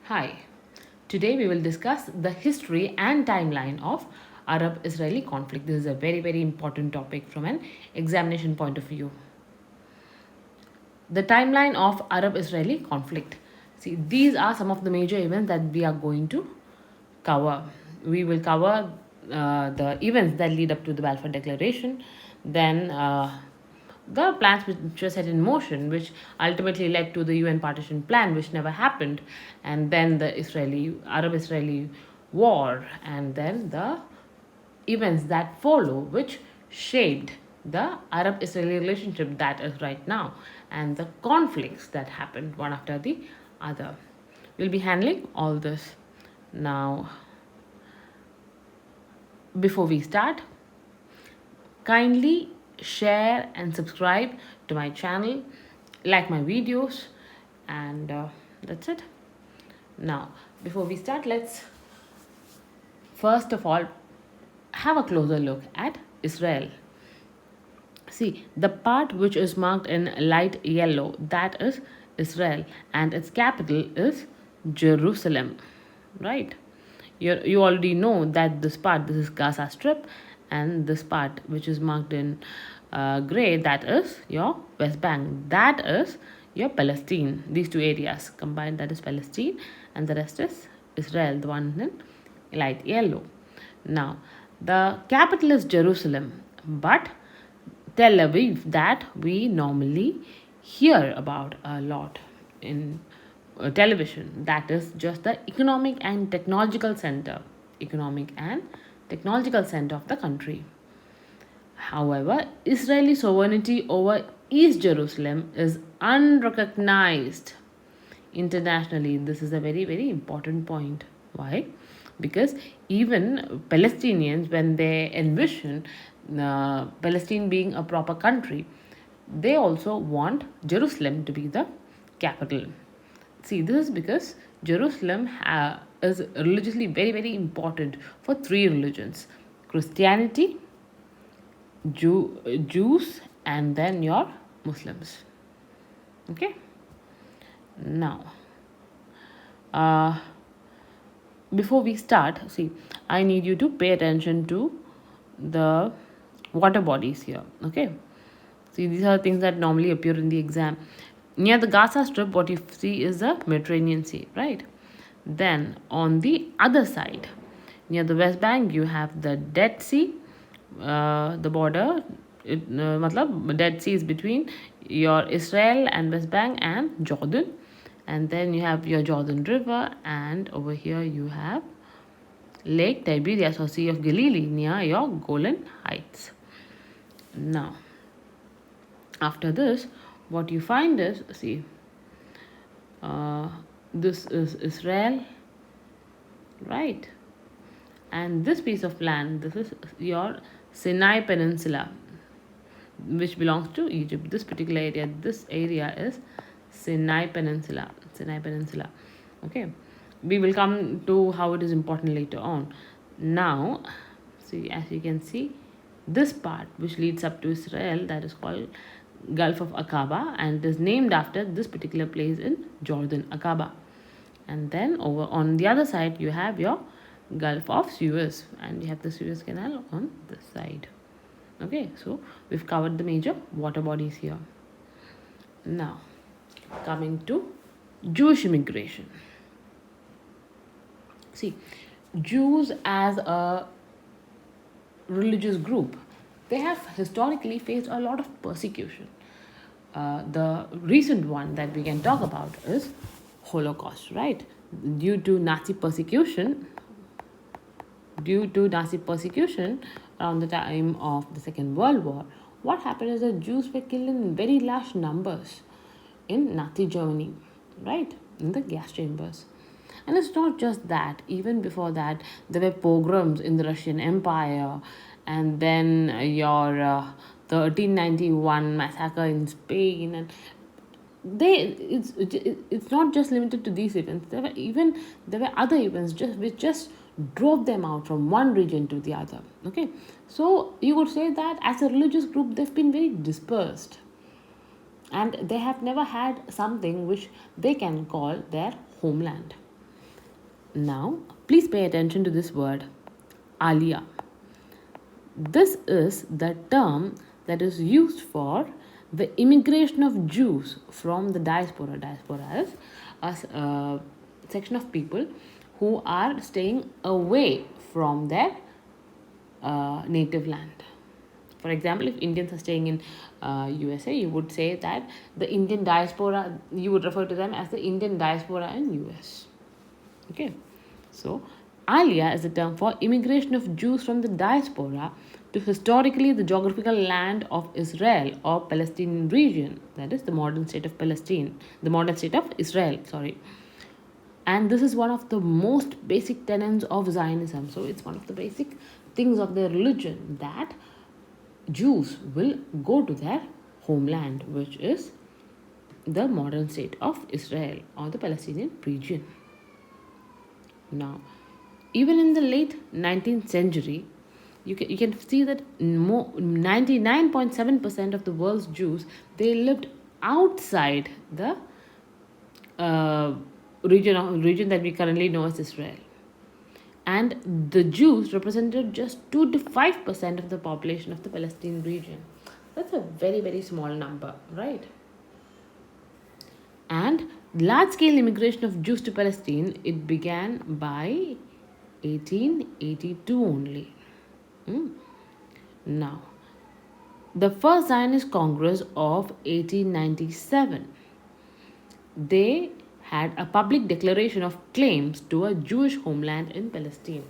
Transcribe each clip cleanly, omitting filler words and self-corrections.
Hi, today we will discuss the history and timeline of Arab-Israeli conflict. This is a very important topic from an examination point of view. The timeline of Arab-Israeli conflict. See, these are some of the major events that we are going to cover. We will cover the events that lead up to the Balfour Declaration, then the plans which were set in motion, which ultimately led to the UN partition plan, which never happened, and then the Arab-Israeli war, and then the events that follow, which shaped the Arab-Israeli relationship that is right now, and the conflicts that happened one after the other. We'll be handling all this now. Before we start, kindly share and subscribe to my channel, like my videos, and that's it. Now, before we start, let's first of all have a closer look at Israel. See, the part which is marked in light yellow, that is Israel, and its capital is Jerusalem, right? You already know that this is Gaza Strip, and this part which is marked in gray, that is your West Bank, that is your Palestine. These two areas combined, that is Palestine, and the rest is Israel, the one in light yellow. Now, the capital is Jerusalem, but Tel Aviv, that we normally hear about a lot in television, that is just the economic and technological center of the country. However, Israeli sovereignty over East Jerusalem is unrecognized internationally. This is a very important point. Why? Because even Palestinians, when they envision Palestine being a proper country, they also want Jerusalem to be the capital. See, this is because Jerusalem is religiously very important for three religions: Christianity, Jews, and then your Muslims. Okay. Now, before we start, see, I need you to pay attention to the water bodies here. Okay. See, these are things that normally appear in the exam. Near the Gaza Strip, what you see is the Mediterranean Sea, right? Then on the other side, near the West Bank, you have the Dead Sea, the border. Dead Sea is between your Israel and West Bank and Jordan, and then you have your Jordan River, and over here you have Lake Tiberias or Sea of Galilee near your Golan Heights. Now, after this, what you find is, see, this is Israel, right? And this piece of land, this is your Sinai Peninsula, which belongs to Egypt. This particular area, this area is Sinai Peninsula. Okay, we will come to how it is important later on. Now, see, as you can see, this part which leads up to Israel, that is called Gulf of Aqaba, and it is named after this particular place in Jordan, Aqaba. And then over on the other side, you have your Gulf of Suez, and you have the Suez Canal on this side. Okay, so we've covered the major water bodies here. Now, coming to Jewish immigration. See, Jews as a religious group, they have historically faced a lot of persecution. The recent one that we can talk about is Holocaust, right? Due to Nazi persecution around the time of the Second World War, what happened is that Jews were killed in very large numbers in Nazi Germany, right? In the gas chambers. And it's not just that. Even before that, there were pogroms in the Russian Empire, and then your 1391 massacre in Spain, and it's not just limited to these events. There were other events which just drove them out from one region to the other. Okay, so you would say that as a religious group, they've been very dispersed, and they have never had something which they can call their homeland. Now, please pay attention to this word, Aliyah. This is the term that is used for the immigration of Jews from the diaspora. Diaspora is a section of people who are staying away from their native land. For example, if Indians are staying in USA, you would say that the Indian diaspora, you would refer to them as the Indian diaspora in US. Okay, so Aliyah is a term for immigration of Jews from the diaspora to historically the geographical land of Israel or Palestinian region, that is the modern state of Palestine, the modern state of Israel, sorry. And this is one of the most basic tenets of Zionism. So it's one of the basic things of their religion that Jews will go to their homeland, which is the modern state of Israel or the Palestinian region. Now, even in the late 19th century, you can see that 99.7% of the world's Jews, they lived outside the region that we currently know as Israel. And the Jews represented just 2 to 5% of the population of the Palestinian region. That's a very, very small number, right? And large-scale immigration of Jews to Palestine, it began by 1882 only. Now, the first Zionist Congress of 1897, they had a public declaration of claims to a Jewish homeland in Palestine.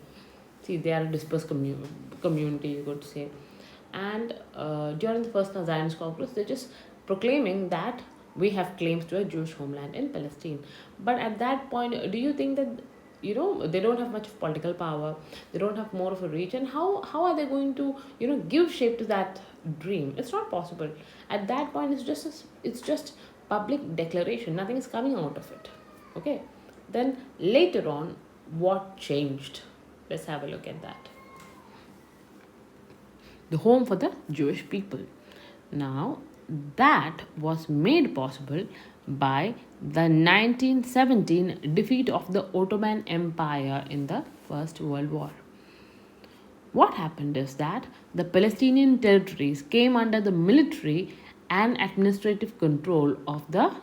See, they are a dispersed community, you could say. And during the first Zionist Congress, they're just proclaiming that we have claims to a Jewish homeland in Palestine. But at that point, do you think that they don't have much of political power, they don't have more of a reach, and how are they going to give shape to that dream? It's not possible. At that point, it's just public declaration, nothing is coming out of it. Okay, then later on, what changed? Let's have a look at that. The home for the Jewish people. Now, that was made possible by the 1917 defeat of the Ottoman Empire in the First World War. What happened is that the Palestinian territories came under the military and administrative control of the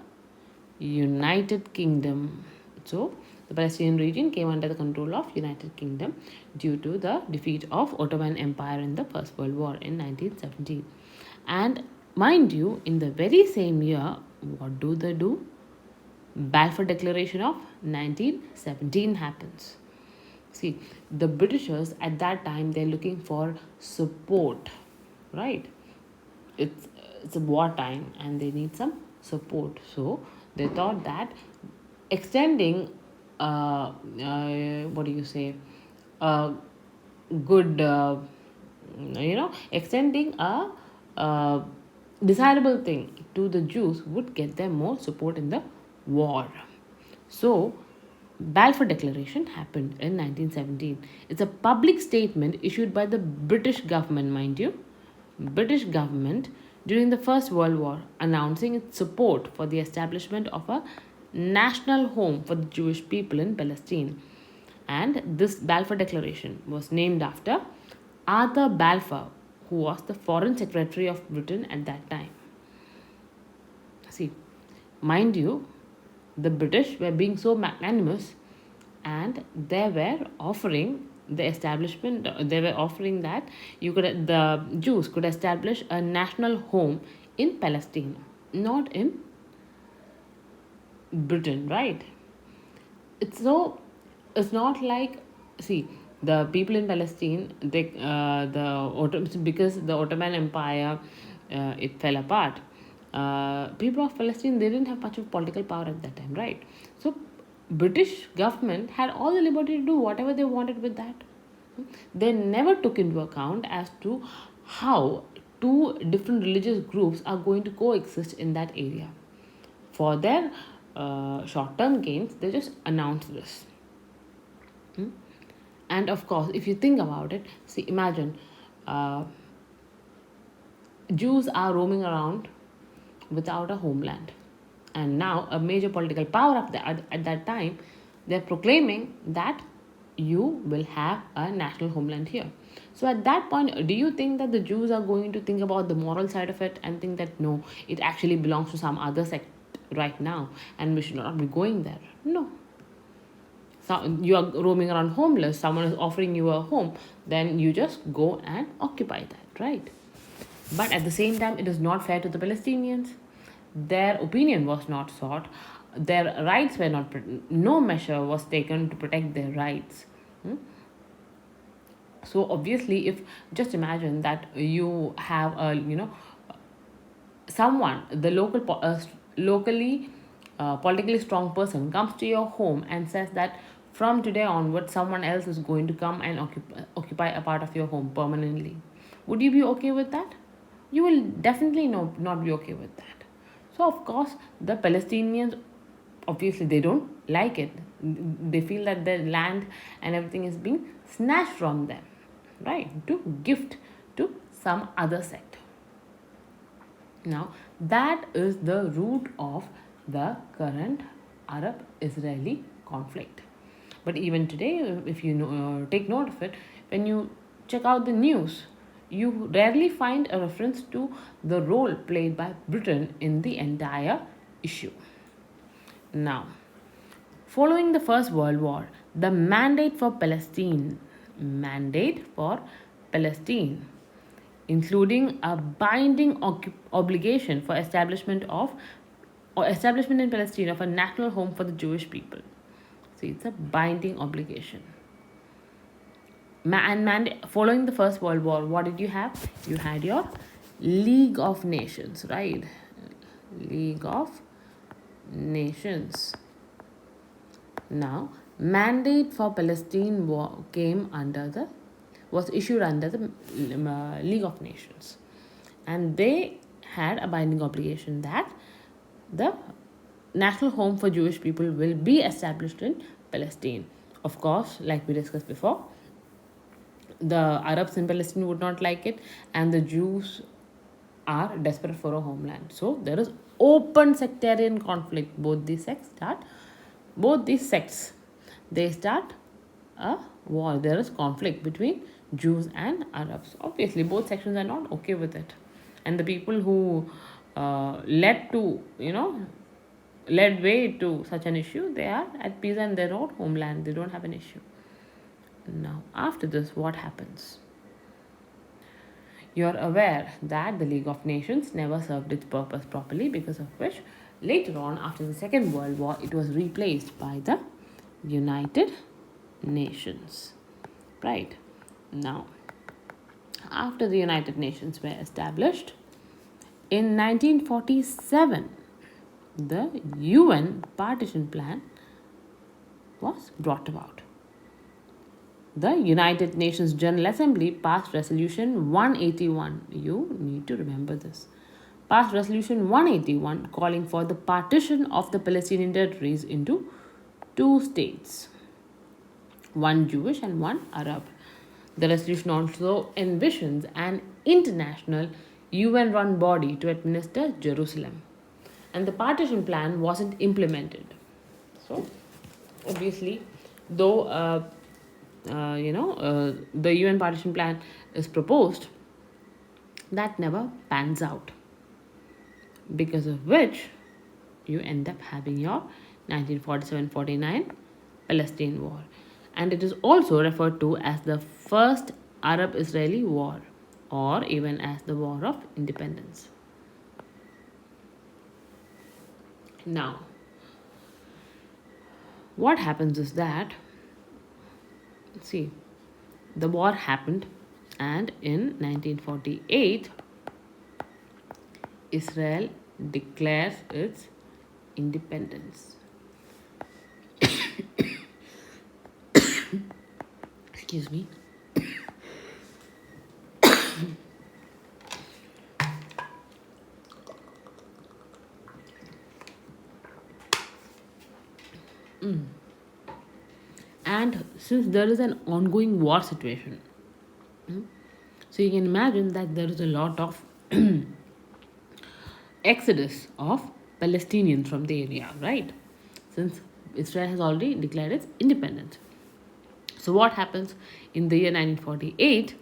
United Kingdom. So, the Palestinian region came under the control of United Kingdom due to the defeat of Ottoman Empire in the First World War in 1917. And mind you, in the very same year, what do they do? Balfour Declaration of 1917 happens. See, the Britishers at that time, they're looking for support, right? It's a wartime and they need some support. So they thought that extending, what do you say, good, extending a desirable thing to the Jews would get them more support in the war. So, Balfour Declaration happened in 1917. It's a public statement issued by the British government, mind you. British government during the First World War, announcing its support for the establishment of a national home for the Jewish people in Palestine. And this Balfour Declaration was named after Arthur Balfour, who was the Foreign Secretary of Britain at that time. See, mind you, the British were being so magnanimous and they were offering the establishment, they were offering that the Jews could establish a national home in Palestine, not in Britain, right? It's not like, see, the people in Palestine, because the Ottoman Empire, it fell apart. People of Palestine, they didn't have much of political power at that time, right? So British government had all the liberty to do whatever they wanted with that. They never took into account as to how two different religious groups are going to coexist in that area. For their short-term gains, they just announced this. And of course, if you think about it, see, imagine Jews are roaming around without a homeland, and now a major political power at that time They're proclaiming that you will have a national homeland here. So at that point, do you think that the Jews are going to think about the moral side of it and think that no, it actually belongs to some other sect right now and we should not be going there? No. So you are roaming around homeless, someone is offering you a home, then you just go and occupy that, right? But at the same time, it is not fair to the Palestinians. Their opinion was not sought. Their rights were not. No measure was taken to protect their rights. Hmm? So obviously, if just imagine that you have a someone, the locally politically strong person comes to your home and says that from today onward someone else is going to come and occupy a part of your home permanently, would you be okay with that? You will definitely not be okay with that. So of course the Palestinians, obviously they don't like it. They feel that their land and everything is being snatched from them, right, to gift to some other sect. Now, that is the root of the current Arab Israeli conflict. But even today, if you take note of it, when you check out the news, you rarely find a reference to the role played by Britain in the entire issue. Now, following the First World War, the mandate for Palestine, including a binding obligation for establishment in Palestine of a national home for the Jewish people. See, it's a binding obligation. Following the First World War, what did you have? You had your League of Nations, right? League of Nations. Now, mandate for Palestine was issued under the League of Nations, and they had a binding obligation that the national home for Jewish people will be established in Palestine. Of course, like we discussed before, the Arabs in Palestine would not like it, and the Jews are desperate for a homeland. So there is open sectarian conflict. Both these sects, they start a war. There is conflict between Jews and Arabs. Obviously, both sections are not okay with it, and the people who led way to such an issue, they are at peace and their own homeland. They don't have an issue. Now, after this, what happens? You're aware that the League of Nations never served its purpose properly, because of which later on, after the Second World War, it was replaced by the United Nations. Right. Now, after the United Nations were established, in 1947, the UN Partition Plan was brought about. The United Nations General Assembly passed Resolution 181. You need to remember this. Passed Resolution 181 calling for the partition of the Palestinian territories into two states, one Jewish and one Arab. The resolution also envisions an international UN-run body to administer Jerusalem. And the partition plan wasn't implemented. So, obviously, though the UN partition plan is proposed, that never pans out, because of which you end up having your 1947-49 Palestine War, and it is also referred to as the First Arab-Israeli War, or even as the War of Independence. Now, what happens is that, see, the war happened, and in 1948, Israel declares its independence. Excuse me. And since there is an ongoing war situation, so you can imagine that there is a lot of exodus of Palestinians from the area, right? Since Israel has already declared its independence. So what happens in the year 1948?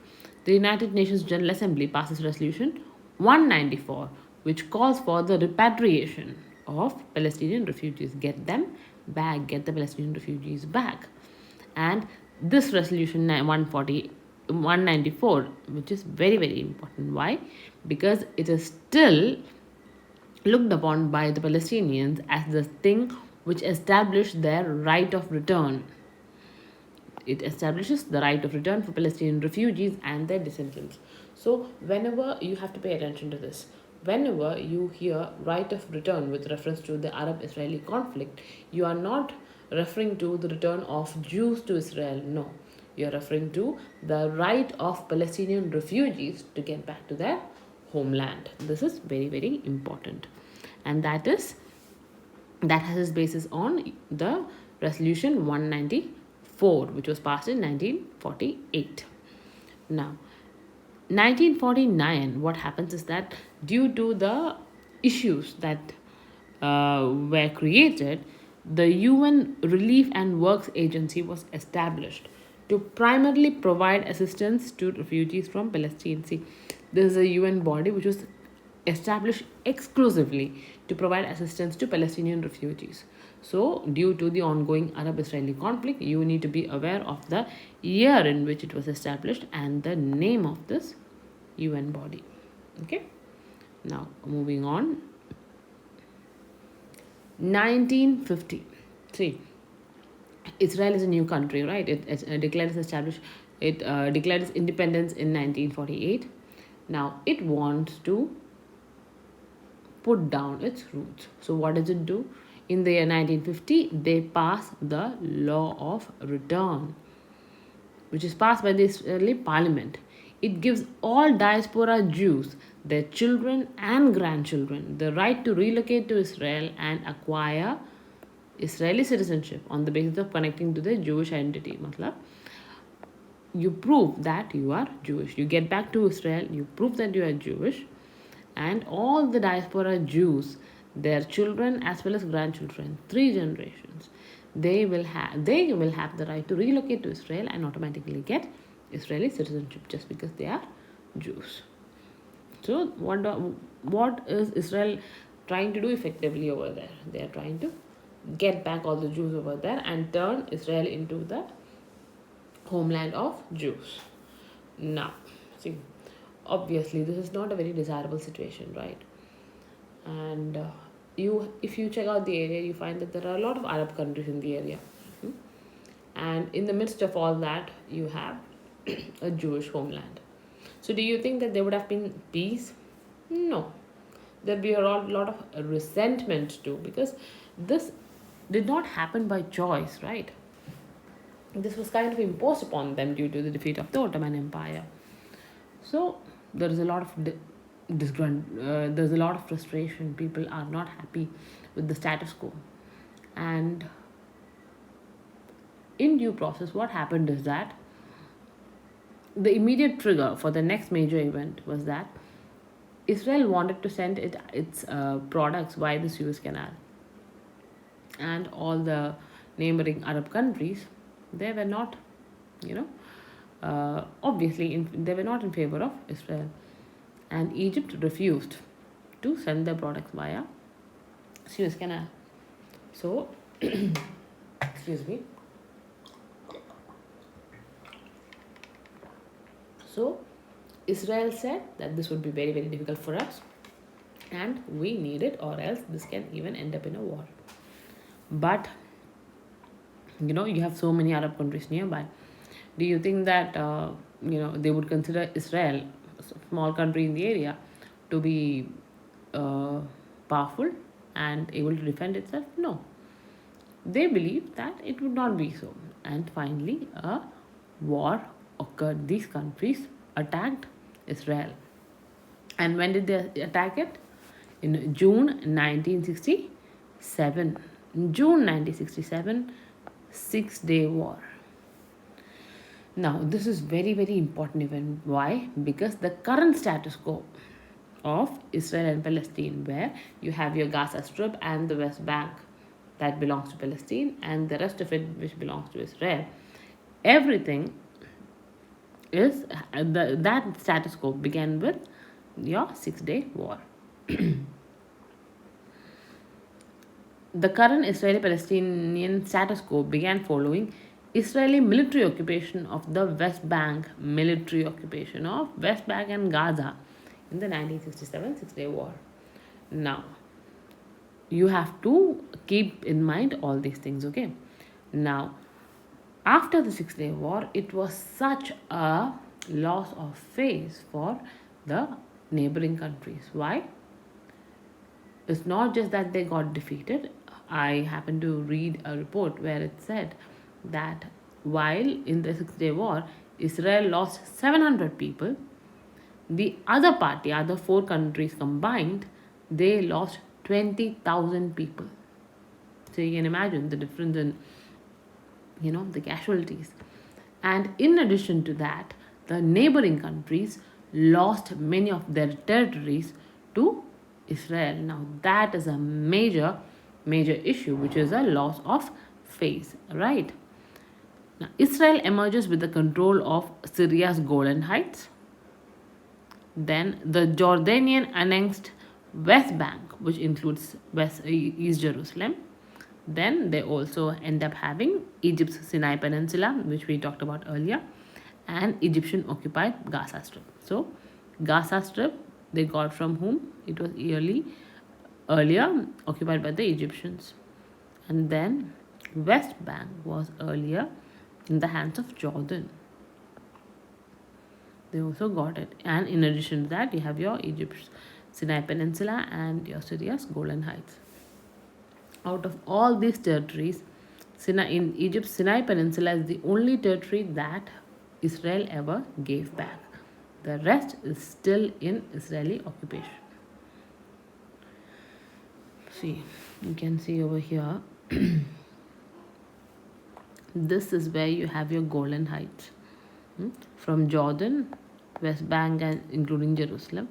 The United Nations General Assembly passes Resolution 194, which calls for the repatriation of Palestinian refugees. Get them back, get the Palestinian refugees back. And this resolution 194, which is very, very important. Why? Because it is still looked upon by the Palestinians as the thing which established their right of return. It establishes the right of return for Palestinian refugees and their descendants. So, whenever you have to pay attention to this, whenever you hear right of return with reference to the Arab Israeli conflict, you are not referring to the return of Jews to Israel. No, you are referring to the right of Palestinian refugees to get back to their homeland. This is very, very important, and that has its basis on the resolution 194, which was passed in 1948. Now, 1949, what happens is that due to the issues that were created, the UN Relief and Works Agency was established to primarily provide assistance to refugees from Palestine. See, this is a UN body which was established exclusively to provide assistance to Palestinian refugees. So, due to the ongoing Arab-Israeli conflict, you need to be aware of the year in which it was established and the name of this UN body. Okay. Now, moving on. 1950. See, Israel is a new country, right? It declared its declared its independence in 1948. Now, it wants to put down its roots. So, what does it do? In the year 1950, they pass the law of return, which is passed by the Israeli parliament. It gives all diaspora Jews, their children and grandchildren, the right to relocate to Israel and acquire Israeli citizenship on the basis of connecting to their Jewish identity. Matlab, you prove that you are Jewish. You get back to Israel, you prove that you are Jewish, and all the diaspora Jews, their children as well as grandchildren, 3 generations, they will have the right to relocate to Israel and automatically get Israeli citizenship just because they are Jews. So what is Israel trying to do effectively over there? They are trying to get back all the Jews over there and turn Israel into the homeland of Jews. Now, see, obviously this is not a very desirable situation, right? And if you check out the area, you find that there are a lot of Arab countries in the area. And in the midst of all that, you have a Jewish homeland. So do you think that there would have been peace? No. There'd be a lot of resentment too, because this did not happen by choice, right? This was kind of imposed upon them due to the defeat of the Ottoman Empire. So there is a lot of there's a lot of frustration. People are not happy with the status quo, and in due process, what happened is that the immediate trigger for the next major event was that Israel wanted to send its products via the Suez Canal, and all the neighboring Arab countries, they were not, obviously they were not in favor of Israel, and Egypt refused to send their products via Suez Canal. So, excuse me. So, Israel said that this would be very, very difficult for us and we need it, or else this can even end up in a war. But, you have so many Arab countries nearby. Do you think that, they would consider Israel, a small country in the area, to be powerful and able to defend itself? No. They believe that it would not be so. And finally, a war occurred. These countries attacked Israel. And when did they attack it? In June 1967. In June 1967, 6-day war. Now, this is very, very important event. Why? Because the current status quo of Israel and Palestine, where you have your Gaza Strip and the West Bank, that belongs to Palestine and the rest of it which belongs to Israel. Everything is that status quo began with your 6 Day War. The current Israeli-Palestinian status quo began following Israeli military occupation of the West Bank, military occupation of West Bank and Gaza in the 1967 Six-Day War. Now, you have to keep in mind all these things, okay? Now, after the Six-Day War, it was such a loss of face for the neighboring countries. Why? It's not just that they got defeated. I happened to read a report where it said that while in the Six-Day War, Israel lost 700 people, the other party, other four countries combined, they lost 20,000 people. So you can imagine the difference in, the casualties. And in addition to that, the neighboring countries lost many of their territories to Israel. Now that is a major issue, which is a loss of face, right? Now Israel emerges with the control of Syria's Golan Heights. Then the Jordanian annexed West Bank, which includes East Jerusalem. Then they also end up having Egypt's Sinai Peninsula, which we talked about earlier, and Egyptian occupied Gaza Strip. So Gaza Strip they got from whom? It was earlier occupied by the Egyptians. And then West Bank was earlier in the hands of Jordan. They also got it. And in addition to that, you have your Egypt's Sinai Peninsula and your Syria's Golan Heights. Out of all these territories, in Egypt's Sinai Peninsula is the only territory that Israel ever gave back. The rest is still in Israeli occupation. See, you can see over here. This is where you have your Golan Heights. From Jordan, West Bank and including Jerusalem.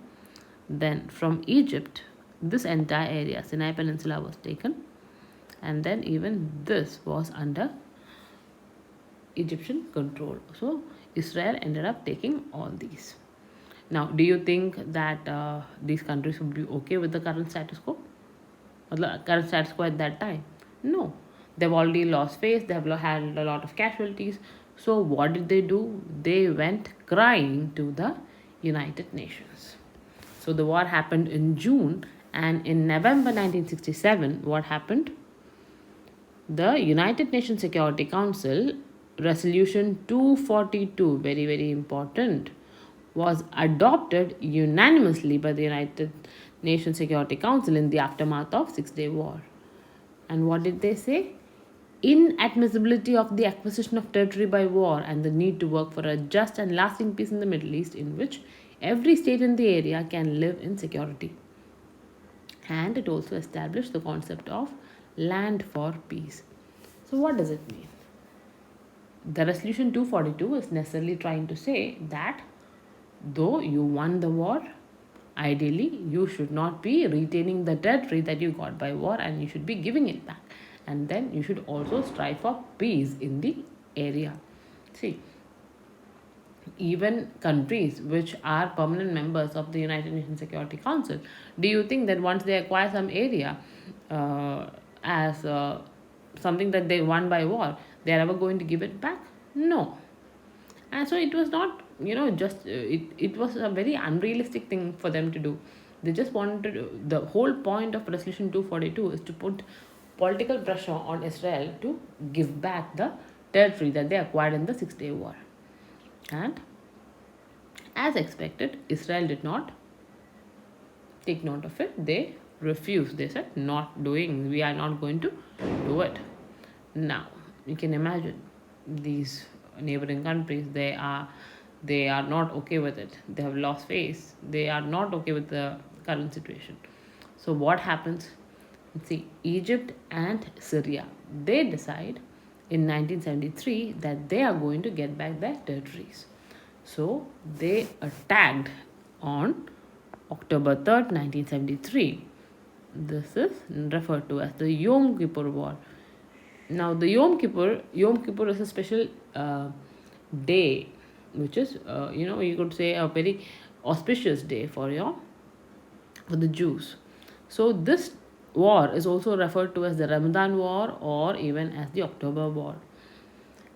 Then from Egypt, this entire area, Sinai Peninsula was taken. And then even this was under Egyptian control. So Israel ended up taking all these. Now, do you think that these countries would be okay with the current status quo? Or the current status quo at that time? No. They've already lost face. They've had a lot of casualties. So what did they do? They went crying to the United Nations. So the war happened in June, and in November 1967, what happened? The United Nations Security Council Resolution 242, very, very important, was adopted unanimously by the United Nations Security Council in the aftermath of Six-Day War. And what did they say? Inadmissibility of the acquisition of territory by war and the need to work for a just and lasting peace in the Middle East in which every state in the area can live in security. And it also established the concept of land for peace. So what does it mean? The resolution 242 is necessarily trying to say that though you won the war, ideally you should not be retaining the territory that you got by war, and you should be giving it back. And then you should also strive for peace in the area. See, even countries which are permanent members of the United Nations Security Council, do you think that once they acquire some area as something that they won by war, they are ever going to give it back? No. And so it was not, it was a very unrealistic thing for them to do. They just wanted to, the whole point of Resolution 242 is to put political pressure on Israel to give back the territory that they acquired in the Six-Day War. And as expected, Israel did not take note of it. They refused. They said, we are not going to do it. Now, you can imagine these neighboring countries, they are not okay with it. They have lost face. They are not okay with the current situation. So what happens? See, Egypt and Syria, they decide in 1973 that they are going to get back their territories. So they attacked on October 3rd, 1973. This is referred to as the Yom Kippur War. Now, the Yom Kippur is a special day, which is, you could say a very auspicious day for the Jews. So this war is also referred to as the Ramadan War or even as the October War.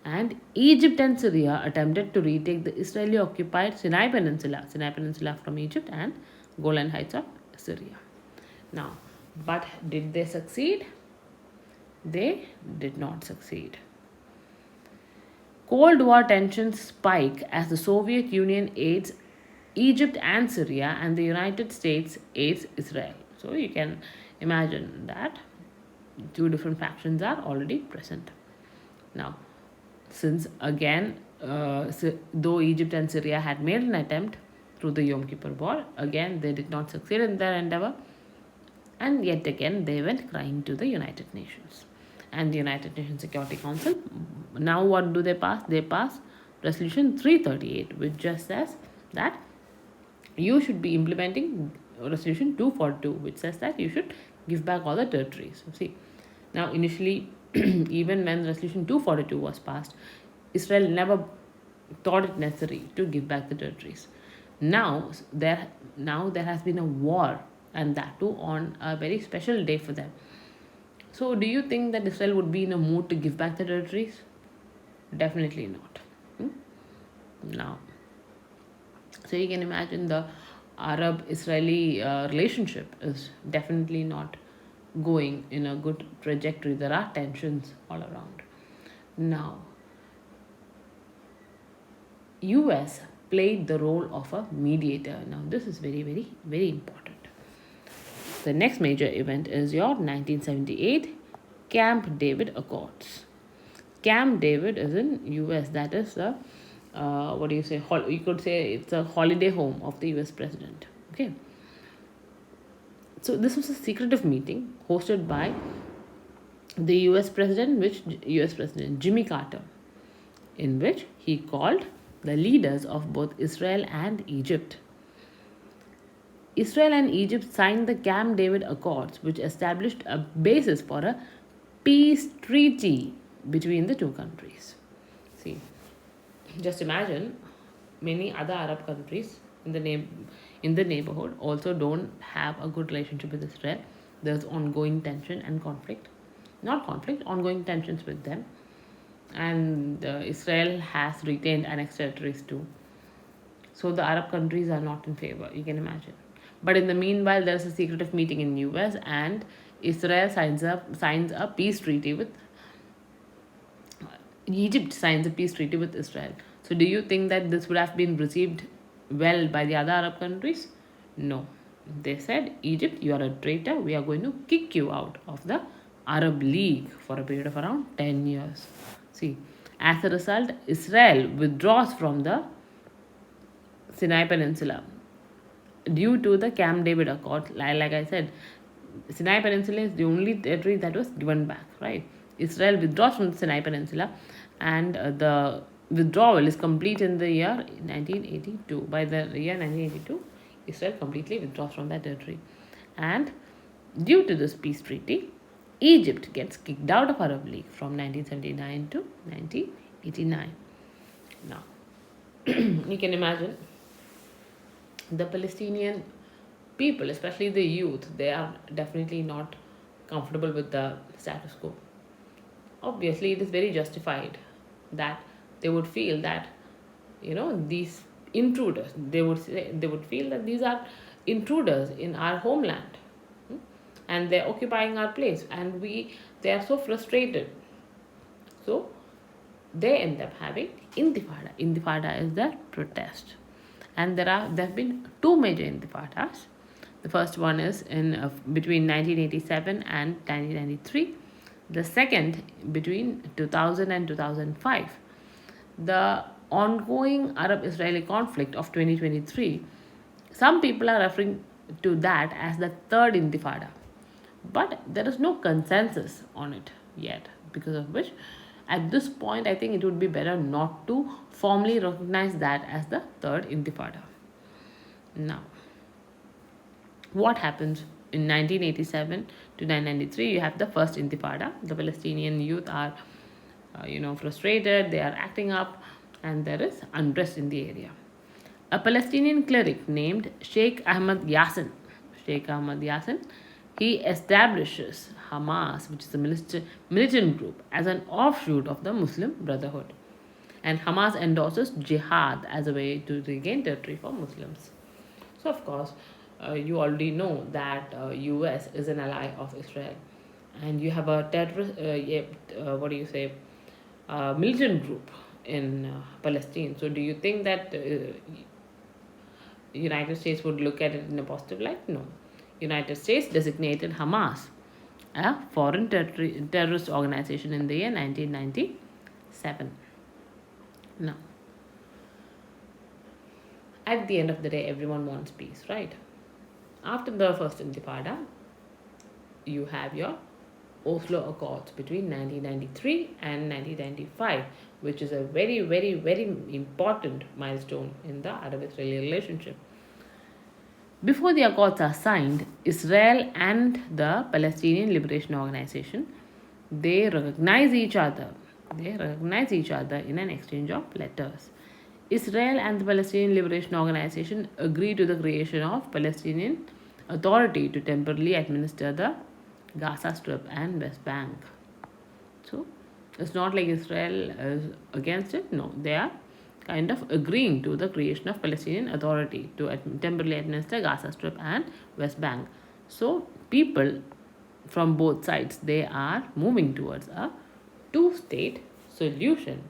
And Egypt and Syria attempted to retake the Israeli occupied Sinai Peninsula from Egypt and Golan Heights of Syria. Now, but did they succeed? They did not succeed. Cold War tensions spike as the Soviet Union aids Egypt and Syria, and the United States aids Israel. So you can imagine that two different factions are already present. Now, since again, though Egypt and Syria had made an attempt through the Yom Kippur War, again they did not succeed in their endeavor, and yet again they went crying to the United Nations. And the United Nations Security Council, now what do they pass? They pass Resolution 338, which just says that you should be implementing Resolution 242, which says that you should give back all the territories. See, now initially, even when Resolution 242 was passed, Israel never thought it necessary to give back the territories. Now there has been a war, and that too on a very special day for them. So, do you think that Israel would be in a mood to give back the territories? Definitely not. Now, so you can imagine the Arab-Israeli relationship is definitely not going in a good trajectory. There are tensions all around. Now, US played the role of a mediator. Now, this is very, very, very important. The next major event is your 1978 Camp David Accords. Camp David is in US. That is the what do you say? You could say it's a holiday home of the US president. Okay. So this was a secretive meeting hosted by the US President Jimmy Carter, in which he called the leaders of both Israel and Egypt. Israel and Egypt signed the Camp David Accords, which established a basis for a peace treaty between the two countries. See, just imagine many other Arab countries in the neighborhood also don't have a good relationship with Israel. There's ongoing tension and ongoing tensions with them. And Israel has retained annexed territories too. So the Arab countries are not in favor, you can imagine. But in the meanwhile, there's a secretive meeting in US, and Israel signs a peace treaty with Egypt signs a peace treaty with Israel. So do you think that this would have been received well by the other Arab countries? No. They said, Egypt, you are a traitor. We are going to kick you out of the Arab League for a period of around 10 years. See, as a result, Israel withdraws from the Sinai Peninsula due to the Camp David Accord. Like I said, Sinai Peninsula is the only territory that was given back, right? Israel withdraws from the Sinai Peninsula, and the withdrawal is complete in the year 1982. By the year 1982, Israel completely withdraws from that territory. And due to this peace treaty, Egypt gets kicked out of Arab League from 1979 to 1989. Now, you can imagine the Palestinian people, especially the youth, they are definitely not comfortable with the status quo. Obviously, it is very justified that they would feel that, these intruders, they would feel that these are intruders in our homeland, and they're occupying our place, and they are so frustrated. So they end up having Intifada. Intifada is the protest, and there have been two major Intifadas. The first one is in between 1987 and 1993. The second between 2000 and 2005. The ongoing Arab-Israeli conflict of 2023, some people are referring to that as the third Intifada. But there is no consensus on it yet, because of which at this point I think it would be better not to formally recognize that as the third Intifada. Now, what happens in 1987 to 1993, you have the first Intifada. The Palestinian youth are, frustrated, they are acting up, and there is unrest in the area. A Palestinian cleric named Sheikh Ahmad Yassin, he establishes Hamas, which is a militant group, as an offshoot of the Muslim Brotherhood. And Hamas endorses jihad as a way to regain territory for Muslims. So, of course, you already know that US is an ally of Israel, and you have a terrorist, militant group in Palestine. So, do you think that United States would look at it in a positive light? No. United States designated Hamas a foreign terrorist organization in the year 1997. Now, at the end of the day, everyone wants peace, right? After the first Intifada, you have your Oslo Accords between 1993 and 1995, which is a very, very, very important milestone in the Arab-Israeli relationship. Before the accords are signed, Israel and the Palestinian Liberation Organization, they recognize each other. They recognize each other in an exchange of letters. Israel and the Palestinian Liberation Organization agree to the creation of Palestinian Authority to temporarily administer the Gaza Strip and West Bank. So, it's not like Israel is against it. No, they are kind of agreeing to the creation of Palestinian Authority to temporarily administer Gaza Strip and West Bank. So, people from both sides, they are moving towards a two-state solution.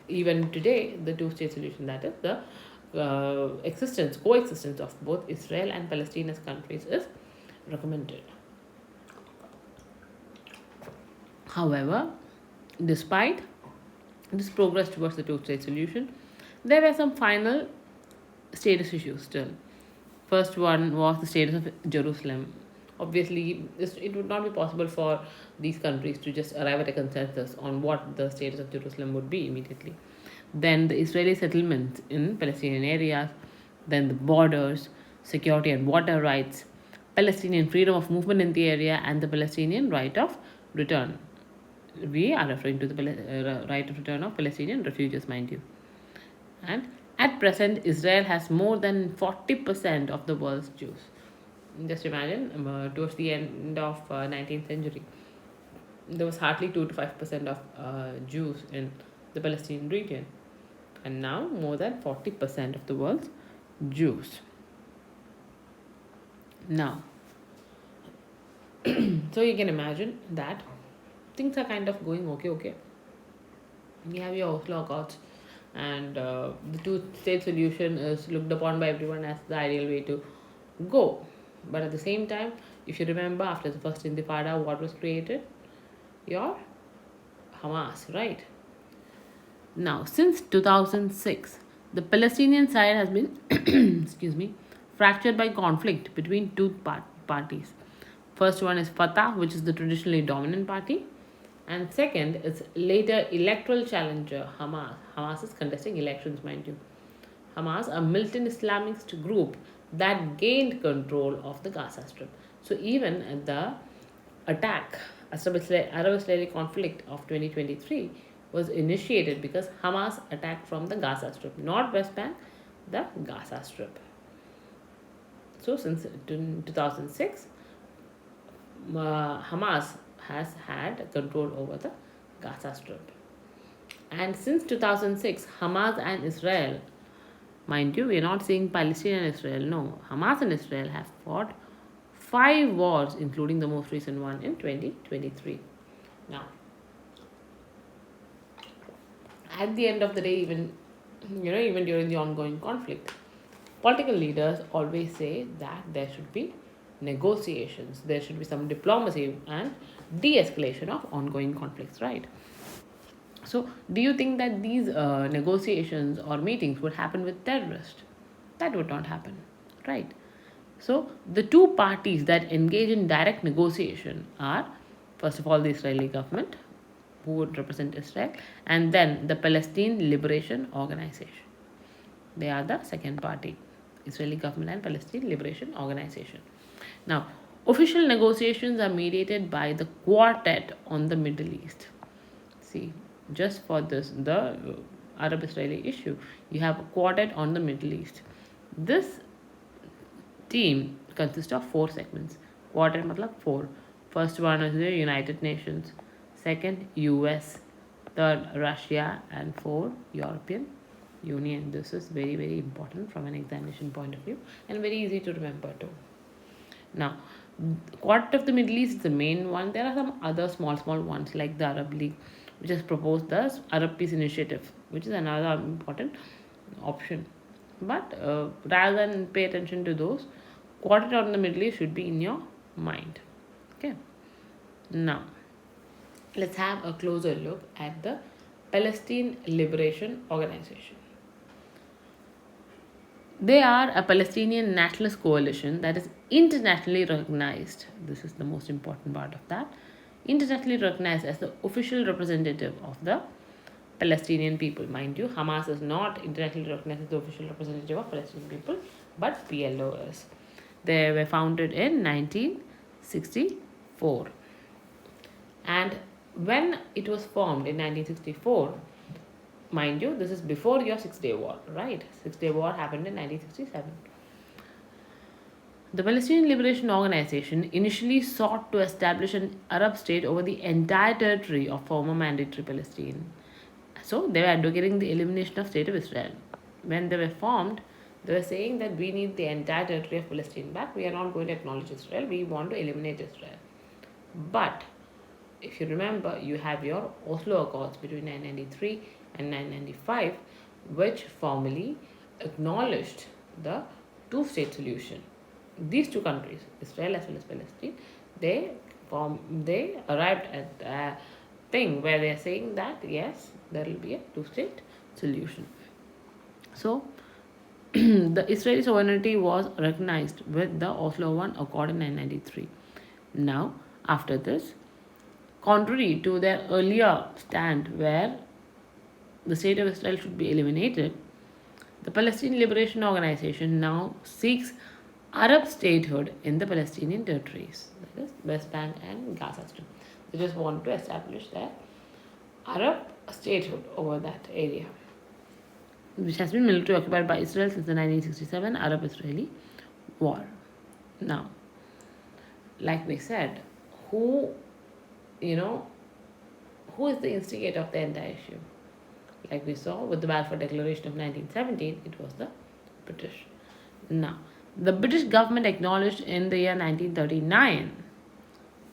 Even today, the two-state solution, that is the coexistence of both Israel and Palestine as countries, is recommended. However, despite this progress towards the two-state solution, there were some final status issues still. First one was the status of Jerusalem. Obviously, it would not be possible for these countries to just arrive at a consensus on what the status of Jerusalem would be immediately. Then the Israeli settlements in Palestinian areas, then the borders, security and water rights, Palestinian freedom of movement in the area, and the Palestinian right of return. We are referring to the right of return of Palestinian refugees, mind you. And at present, Israel has more than 40% of the world's Jews. Just imagine, towards the end of 19th century, there was hardly 2 to 5% of Jews in the Palestinian region. And now, more than 40% of the world's Jews. Now, so you can imagine that things are kind of going okay. You have your Oslo Accords, and the two-state solution is looked upon by everyone as the ideal way to go. But at the same time, if you remember, after the first Intifada, what was created? Your Hamas, right? Now, since 2006, the Palestinian side has been fractured by conflict between two parties. First one is Fatah, which is the traditionally dominant party, and second is later electoral challenger Hamas. Hamas is contesting elections, mind you. Hamas, a militant Islamist group that gained control of the Gaza Strip. So even the attack, Arab-Israeli conflict of 2023 was initiated because Hamas attacked from the Gaza Strip, not West Bank, the Gaza Strip. So since 2006, Hamas has had control over the Gaza Strip. And since 2006, Hamas and Israel, mind you, we are not saying Palestine and Israel, no. Hamas and Israel have fought 5 wars, including the most recent one in 2023. Now, at the end of the day, even during the ongoing conflict, political leaders always say that there should be negotiations, there should be some diplomacy and de-escalation of ongoing conflicts, right? So, do you think that these negotiations or meetings would happen with terrorists? That would not happen, right? So, the two parties that engage in direct negotiation are, first of all, the Israeli government, who would represent Israel, and then the Palestine Liberation Organization. They are the second party. Israeli government and Palestine Liberation Organization. Now, official negotiations are mediated by the Quartet on the Middle East. See, just for this, the Arab-Israeli issue, you have a quartet on the Middle East. This team consists of four segments. Quartet matlab four. First one is the United Nations, second US, third Russia, and four European Union. This is very very important from an examination point of view and very easy to remember too. Now, Quartet of the Middle East is the main one. There are some other small ones like the Arab League, which has proposed the Arab Peace Initiative, which is another important option. But rather than pay attention to those, Quartet on the Middle East should be in your mind. Okay. Now, let's have a closer look at the Palestine Liberation Organization. They are a Palestinian nationalist coalition that is internationally recognized. This is the most important part of that. Internationally recognized as the official representative of the Palestinian people. Mind you, Hamas is not internationally recognized as the official representative of Palestinian people, but PLO is. They were founded in 1964. And when it was formed in 1964, mind you, this is before your 6-day war, right? 6-day war happened in 1967. The Palestinian Liberation Organization initially sought to establish an Arab state over the entire territory of former mandatory Palestine. So they were advocating the elimination of State of Israel. When they were formed, they were saying that we need the entire territory of Palestine back. We are not going to acknowledge Israel. We want to eliminate Israel. But if you remember, you have your Oslo Accords between 1993 and 1995, which formally acknowledged the two-state solution. These two countries, Israel as well as Palestine, they arrived at a thing where they are saying that yes, there will be a two-state solution. So the Israeli sovereignty was recognized with the Oslo I Accord in 1993. Now, after this, contrary to their earlier stand where the state of Israel should be eliminated, the Palestine Liberation Organization now seeks Arab statehood in the Palestinian territories, that is West Bank and Gaza Strip. They just want to establish their Arab statehood over that area, which has been militarily occupied by Israel since the 1967 Arab-Israeli War. Now, like we said, who is the instigator of the entire issue? Like we saw with the Balfour Declaration of 1917, it was the British. Now, the British government acknowledged in the year 1939,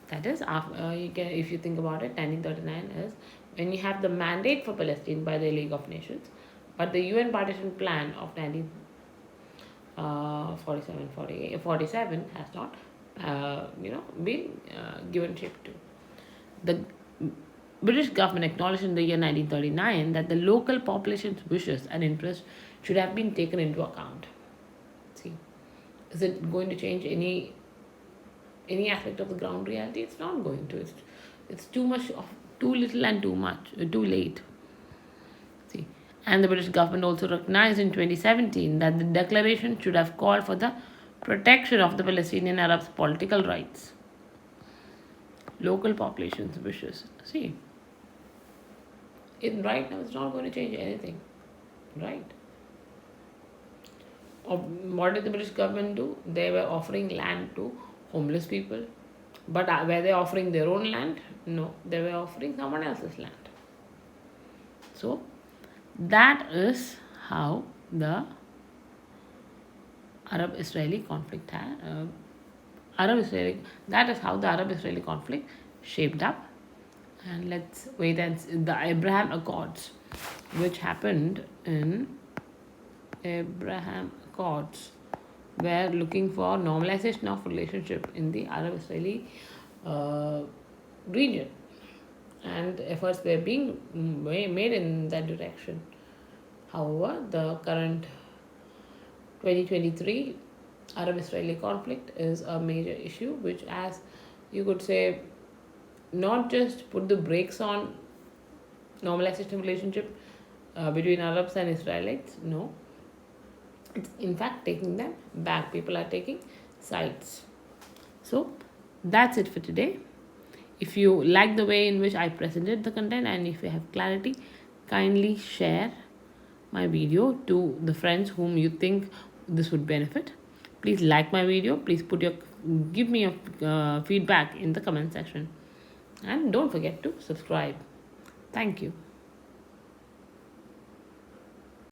that is, if you think about it, 1939 is when you have the mandate for Palestine by the League of Nations, but the UN Partition Plan of 1947 has not been given shape to. The British government acknowledged in the year 1939 that the local population's wishes and interests should have been taken into account. See, is it going to change any aspect of the ground reality? It's not going to. It's too much of too little and too late. See, and the British government also recognized in 2017 that the declaration should have called for the protection of the Palestinian Arabs' political rights. Local population's wishes. See, right now it's not going to change anything, right? What did the British government do? They were offering land to homeless people. But were they offering their own land? No, they were offering someone else's land. So, that is how the Arab-Israeli conflict that is how the Arab-Israeli conflict shaped up. And let's wait and see the Abraham Accords, which happened in Abraham Accords, were looking for normalization of relationship in the Arab-Israeli region, and efforts were being made in that direction. However, the current 2023 Arab-Israeli conflict is a major issue, which, as you could say, not just put the brakes on normalization relationship between Arabs and Israelites. No, It's in fact taking them back. People are taking sides. So that's it for today. If you like the way in which I presented the content and if you have clarity, kindly share my video to the friends whom you think this would benefit. Please like my video. Please give me your feedback in the comment section, and don't forget to subscribe. Thank you.